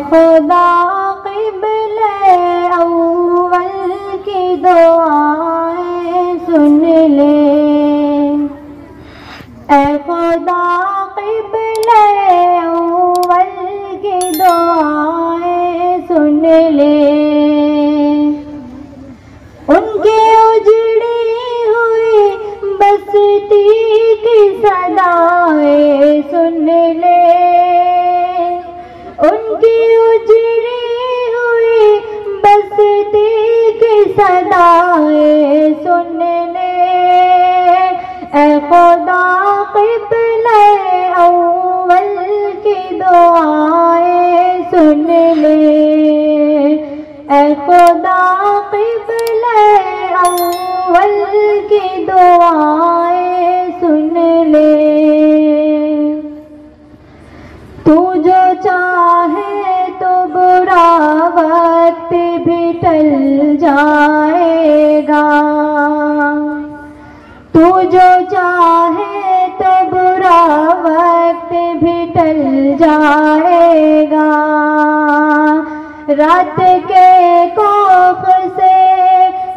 खुदा क़िबले अव्वल की दुआएं सुन ले। ऐ खुदा क़िबले अव्वल की दुआएं सुन ले। उनकी उजड़ी हुई बस्ती की सदाएं सुन ले। उनकी उजड़ी हुई बस्ती की सदाएं सुन ले। ऐ खुदा क़िबले अव्वल की दुआएं सुन ले। ऐ खुदा क़िबले अव्वल की दुआएं सुन ले। तू जो चाहे तो बुरा वक्त भी टल जाएगा। तू जो चाहे तो बुरा वक्त भी टल जाएगा। रात के कोख से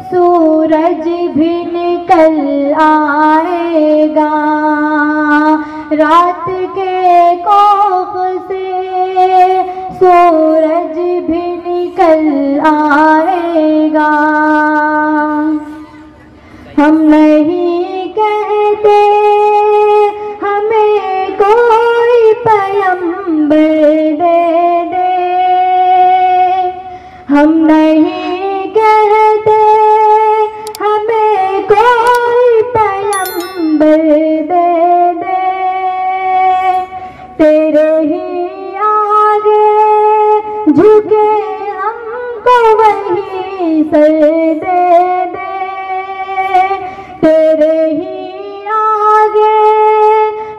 सूरज भी निकल आएगा। रात के कोख से सूरज भी निकल आएगा। हम नहीं कहते हमें कोई पैगंबर दे दे। हम नहीं कहते हमें कोई पैगंबर दे दे। तेरे ही आगे झुके हमको वही सर दे दे। तेरे ही आगे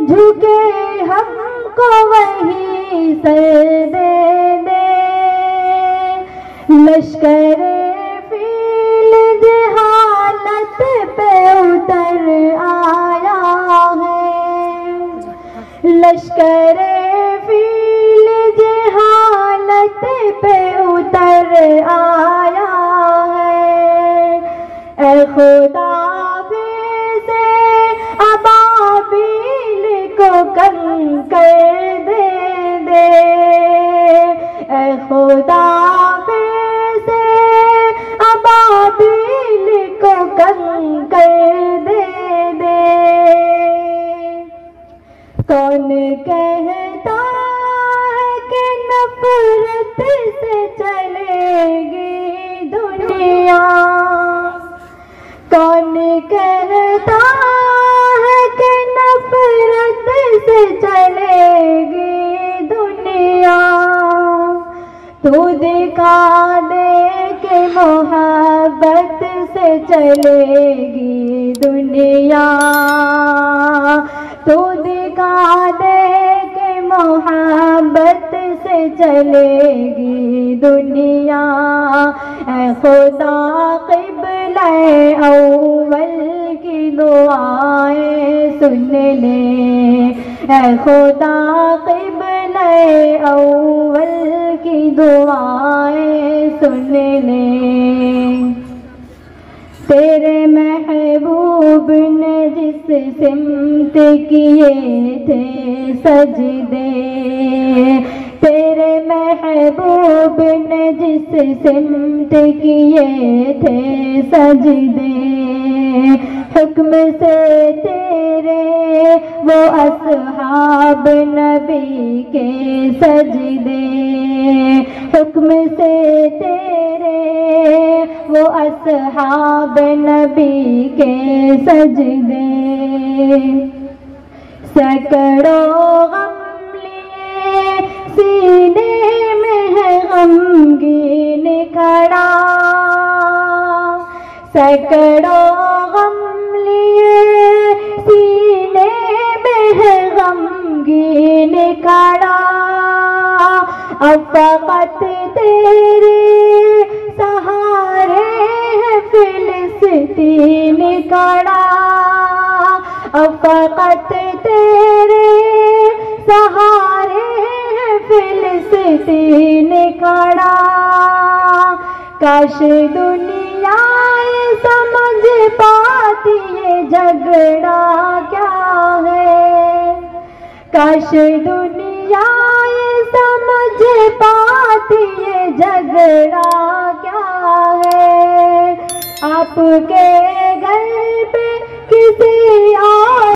झुके हमको वही सर दे दे। लश्कर फील जहालत पे उतर आया है। लश्कर फील जहालत पे उतर आया है। ऐ खुदा से अबाबील को कंकर दे दे। ऐ खुदा से अबाबील को कंकर दे दे। कौन कहता है कि नफरत से चलेगी दुनिया। कौन कहता है कि नफरत से चलेगी दुनिया। तू दिखा दे कि मोहब्बत से चलेगी दुनिया। तू दिखा दे कि मोहब्बत से चलेगी दुनिया। ऐ खुदा क़िबले अव्वल की दुआएं सुन ले। ऐ खुदा क़िबले अव्वल की दुआएं सुन ले। तेरे महबूब ने जिस सिमत किए थे सजदे। तेरे महबूब ने जिस सिमत किए थे सजदे। हुक्म से तेरे वो असहाब नबी के सजदे। हुक्म से तेरे वो असहाब नबी के सजदे। सैकड़ों गम लिए सीने में है गमगीन खड़ा। सैकड़ों गम लिए सीने में है गमगीन खड़ा। अब फक़त तेरे सहारे है फिलिस्तीन खड़ा। अब फक़त तेरे सहारे है फिलिस्तीन फिलिस्तीन खड़ा। काश दुनिया ये समझ पाती ये झगड़ा क्या है। काश दुनिया ये समझ पाती ये झगड़ा क्या है। आपके घर पे किसी और